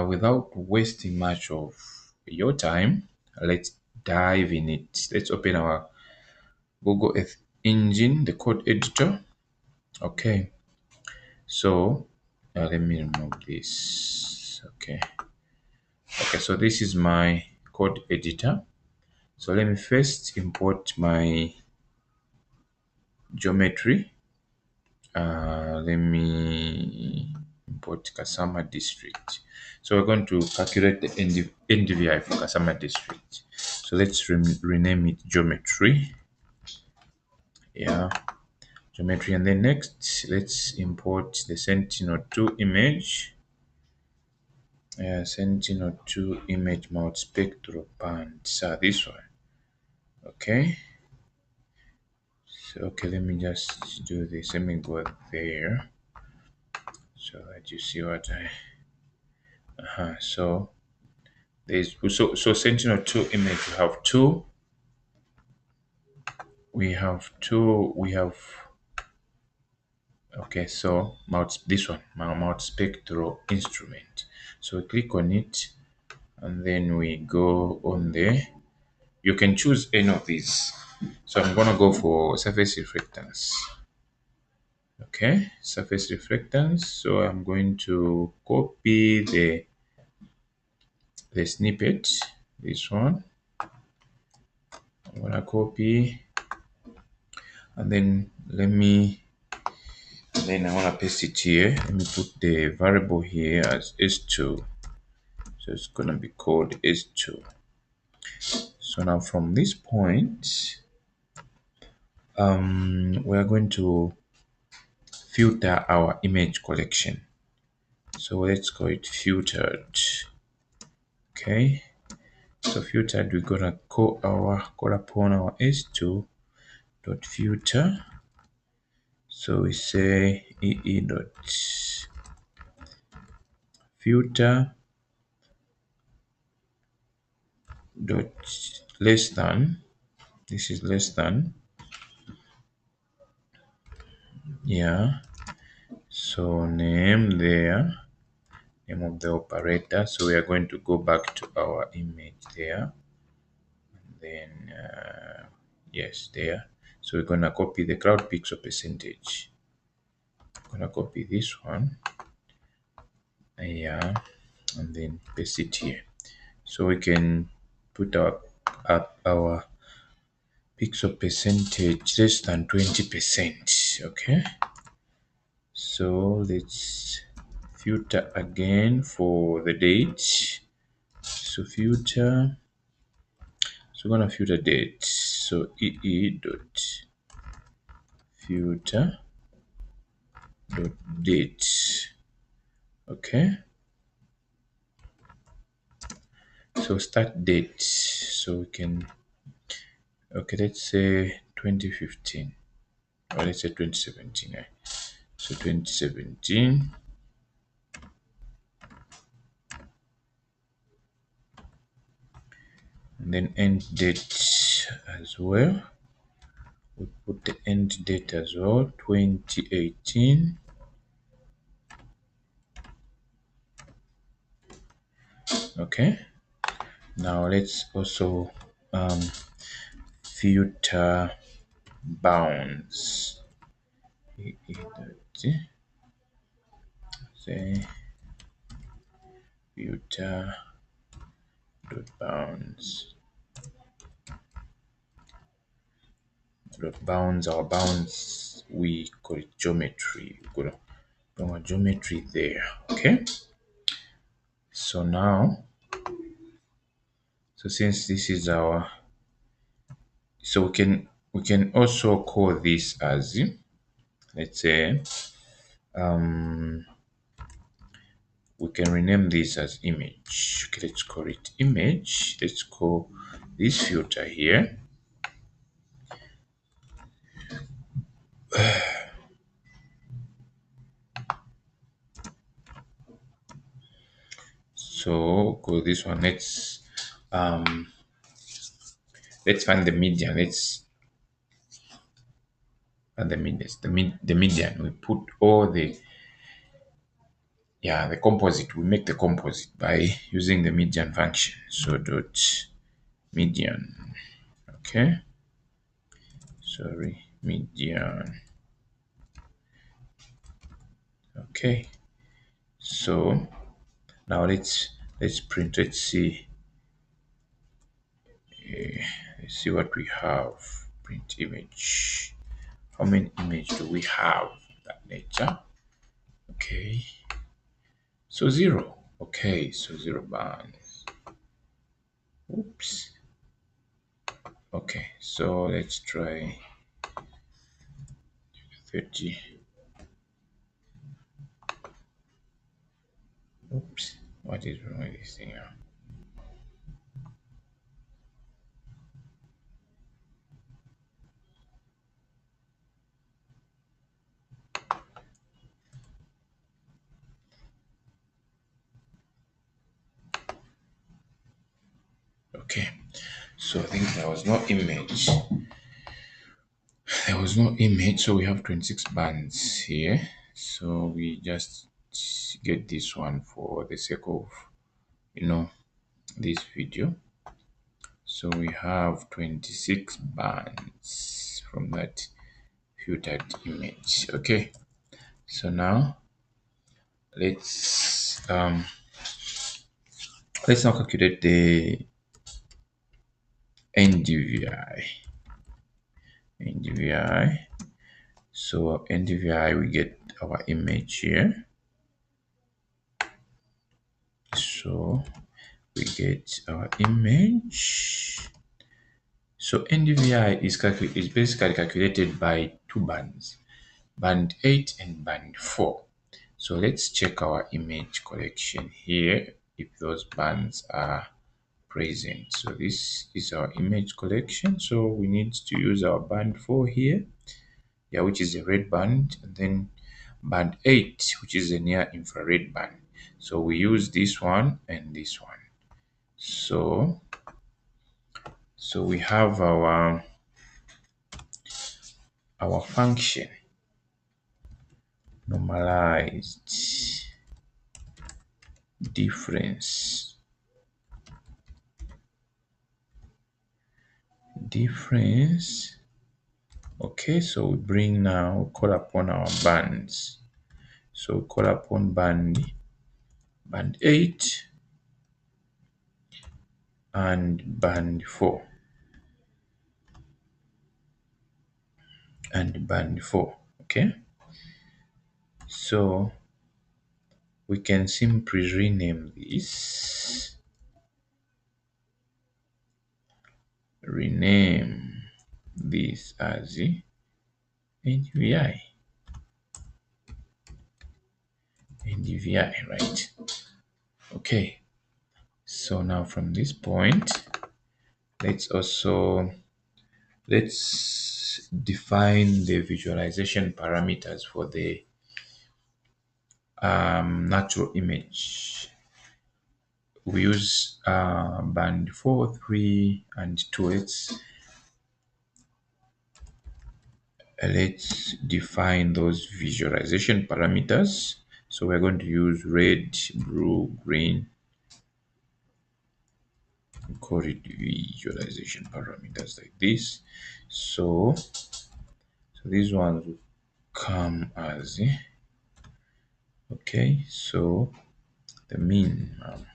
without wasting much of your time, let's dive in it. Let's open our Google Earth engine, the code editor. Okay, so let me remove this. Okay, so this is my code editor. So let me first import my geometry. Let me import Kasama district. So we're going to calculate the NDVI for Kasama district. So let's rename it geometry. Yeah, geometry. And then next, let's import the Sentinel-2 image. Sentinel-2 image mount spectral band. So this one. Okay. So okay, let me just do this. Let me go there so that you see what I so there's so Sentinel-2 image we have okay, so mount this one, mount spectral instrument. So we click on it and then we go on there. You can choose any of these. So I'm gonna go for surface reflectance. Okay, surface reflectance. So I'm going to copy the snippet, this one. I'm gonna copy and then then I wanna paste it here. Let me put the variable here as S2. So it's gonna be called S2. So now from this point, we're going to filter our image collection. So let's call it filtered. Okay. So filtered, we're gonna call upon our S2 dot filter. So we say ee dot filter dot less than. This is less than. Yeah. So name there, name of the operator. So we are going to go back to our image there. Then yes, there. So we're gonna copy the crowd pixel percentage. I'm gonna copy this one. Yeah, and then paste it here. So we can put our pixel percentage less than 20%. Okay. So let's filter again for the date. So filter. So we're gonna filter date. So ee dot filter dot date. Okay. So start date. So we can okay, let's say 2015 or let's say 2017. So 2017. And then end date as well. We put the end date as well, 2018. Okay. Now let's also filter bounds. Say filter dot bounds. Our bounds, we call it geometry. We're gonna put our geometry there. Okay. So now, so since this is our, so we can also call this as, let's say, we can rename this as image. Okay, let's call it image. Let's call this filter here. So call this one. Let's find the median. Let's find the median. The median. We put all the yeah, the composite, we make the composite by using the median function. So dot median, okay, sorry, median, okay. So now let's print, let's see what we have. Print image. How many image do we have? That nature. Okay. So zero. Okay, so zero bands. Oops. Okay, so let's try 30. Oops. What is wrong with this thing now? Okay. So I think there was no image. There was no image, so we have 26 bands here. So we just get this one for the sake of, you know, this video. So we have 26 bands from that filtered image. Okay. So now let's um let's now calculate the NDVI. NDVI. So NDVI, we get our image here. So we get our image. So NDVI is basically calculated by two bands, band 8 and band 4. So let's check our image collection here if those bands are present. So this is our image collection. So we need to use our band 4 here, yeah, which is a red band, and then band 8, which is a near infrared band. So we use this one and this one. So we have our function normalized difference. Okay, so we bring now, call upon our bands. So call upon band 8 and band 4 and band 4. Okay, so we can simply rename this, as NDVI. NDVI, right? Okay, so now from this point, let's define the visualization parameters for the natural image. We use band 4, 3, and 2. Let's define those visualization parameters. So we're going to use red, blue, green, call it visualization parameters like this. So these ones will come as okay. So the minimum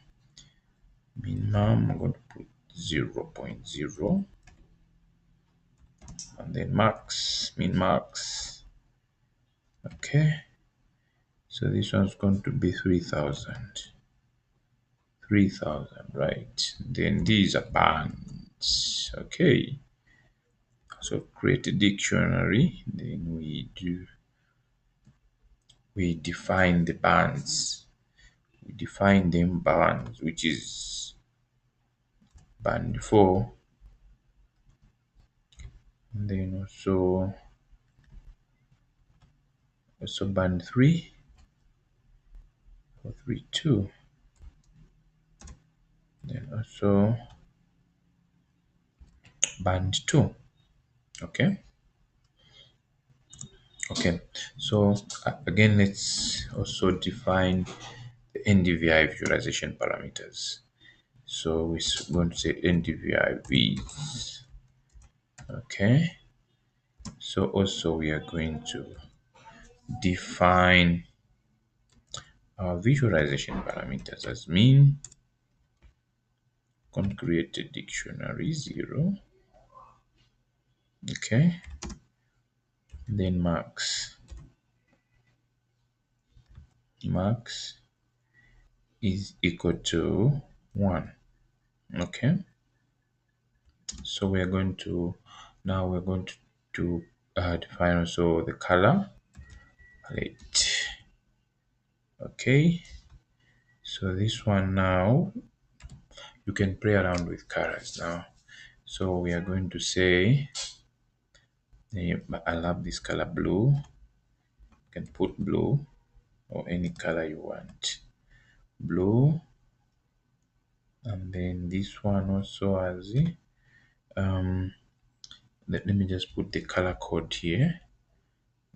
I'm going to put 0.0, and then min max. Okay, so this one's going to be 3000, right? Then these are bands. Okay, so create a dictionary, then we define the bands. We define them bands, which is band 4, and then also band 3 for 3 2, then also band 2. Okay, so again, let's also define NDVI visualization parameters. So we're going to say NDVI vis. Okay. So also we are going to define our visualization parameters as mean, create dictionary 0. Okay. Then max is equal to 1. Okay. So we are going to define also the color palette. Okay. So this one now you can play around with colors now. So we are going to say I love this color blue. You can put blue or any color you want. Blue, and then this one also has let me just put the color code here,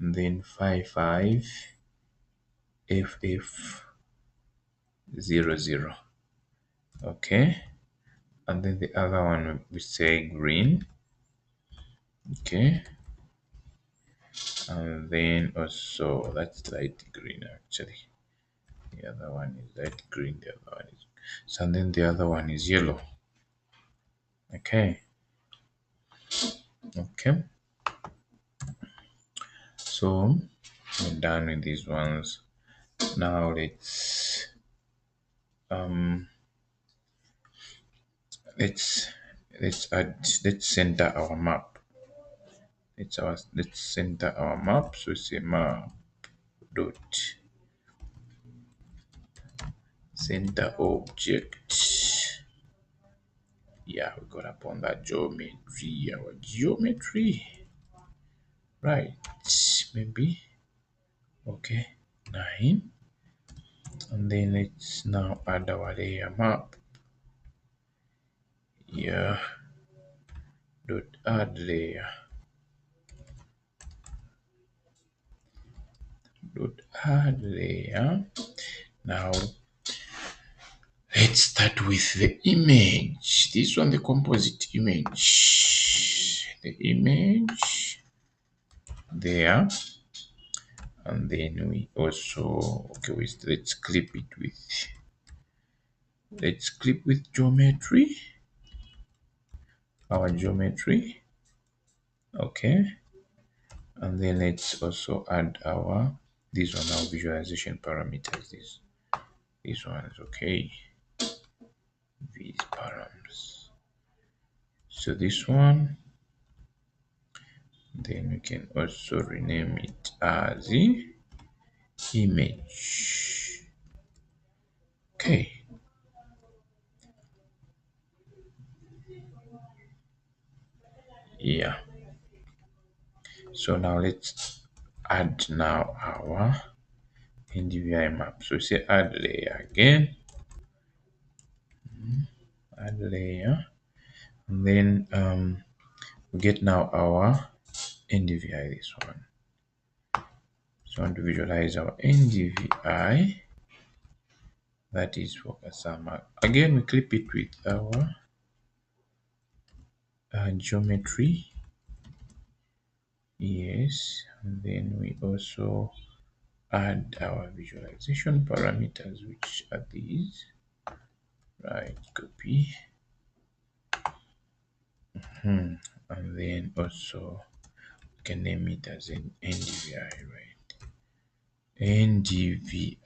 and then 55FF00. Okay, and then the other one we say green. Okay, and then also that's light green actually. The other one is light green, the other one is so, and then the other one is yellow. Okay. Okay, so we're done with these ones. Now um let's let's center our map. Let's center our map. So say map dot center object. Yeah, we got upon that geometry, our geometry. Right, maybe okay, 9. And then let's now add our layer map. Yeah, dot add layer. Dot add layer. Now let's start with the image. This one, the composite image. The image there, and then we also let's clip it with geometry. Our geometry. Okay, and then let's also add our these are our visualization parameters. This one is okay. These params. So this one, then we can also rename it as the image. Okay. Yeah. So now let's add now our NDVI map. So say add layer again. Add layer. And then we get now our NDVI, this one. So I want to visualize our NDVI. That is for Kasama. Again, we clip it with our geometry. Yes, and then we also add our visualization parameters, which are these. Right, copy. And then also we can name it as an NDVI, right? NDVI.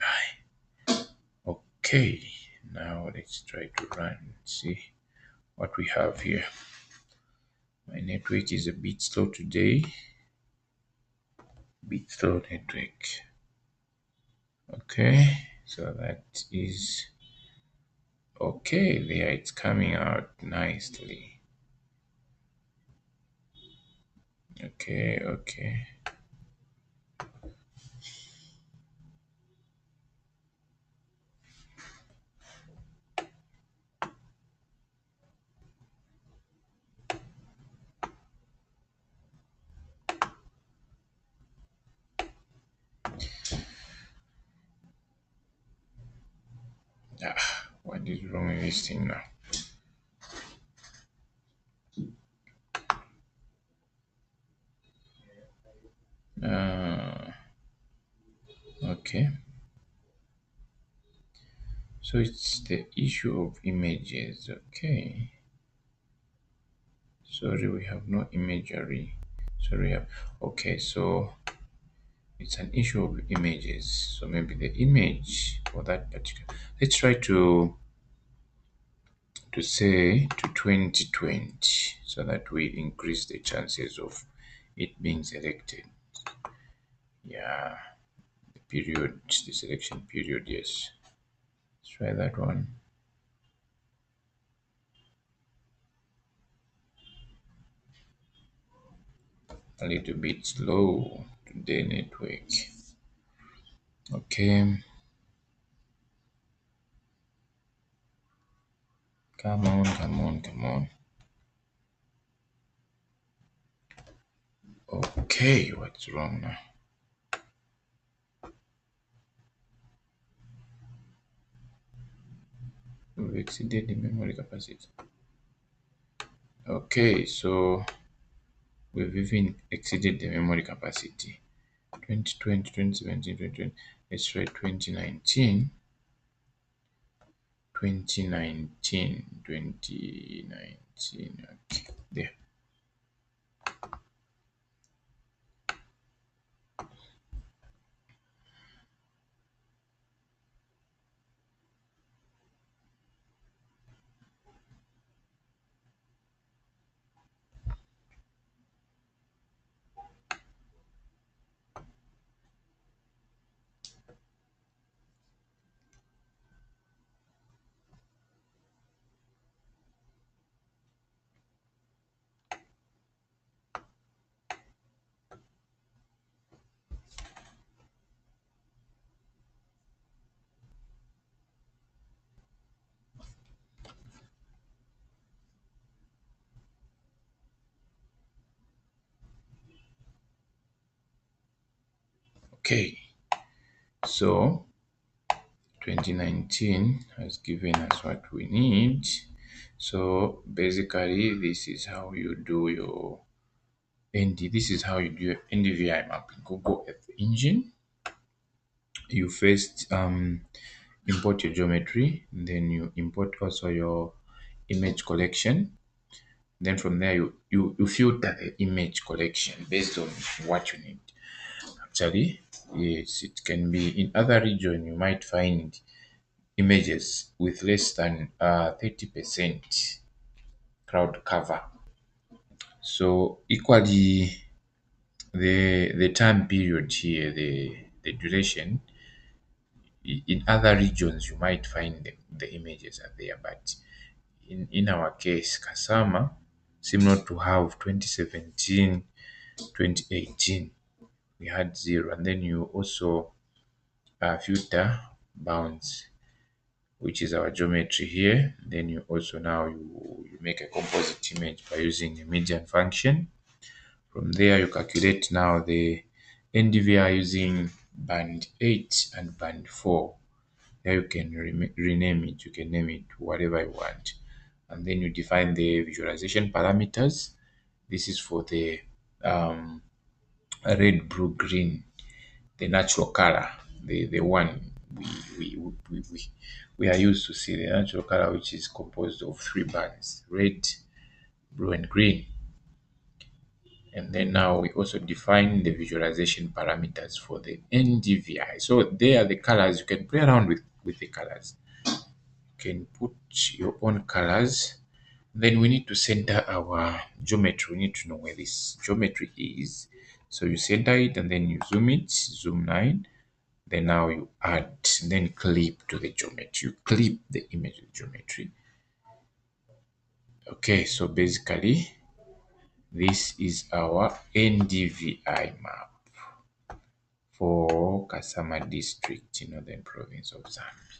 Okay, now let's try to run and see what we have here. My network is a bit slow today. Bit slow network. Okay, so that is okay. There, it's coming out nicely. Okay, okay. What is wrong with this thing now? Okay. So it's the issue of images. Okay. Sorry, we have no imagery. Sorry. Okay, so it's an issue of images. So maybe the image for that particular. Let's try to say to 2020 so that we increase the chances of it being selected. Yeah, the period, the selection period. Yes. Let's try that one. A little bit slow today network. Okay, come on, come on, come on. Okay, what's wrong now? We've exceeded the memory capacity. Okay, so we've even exceeded the memory capacity. 2020, 2017, 2020. Let's try 2019. 2019, 2019. Okay, there. Okay, so 2019 has given us what we need. So basically, this is how you do your this is how you do your NDVI map in Google Earth Engine. You first import your geometry, then you import also your image collection. Then from there, you filter the image collection based on what you need. Actually, yes, it can be in other region. You might find images with less than 30% crowd cover. So equally, the time period here, the duration, in other regions you might find the images are there, but in our case, Kasama seem not to have 2017, 2018. We had zero, and then you also filter bounds, which is our geometry here. Then you also now you make a composite image by using a median function. From there, you calculate now the NDVI using band 8 and band 4. There you can rename it, you can name it whatever you want. And then you define the visualization parameters. This is for the um, red, blue, green, the natural color, the one we, we, we, we, we are used to see, the natural color, which is composed of three bands: red, blue, and green. And then now we also define the visualization parameters for the NDVI. So they are the colors. You can play around with the colors. You can put your own colors. Then we need to center our geometry. We need to know where this geometry is. So you center it and then you zoom it, zoom 9. Then now you add, then clip to the geometry. You clip the image of geometry. Okay, so basically this is our NDVI map for Kasama district in northern province of Zambia.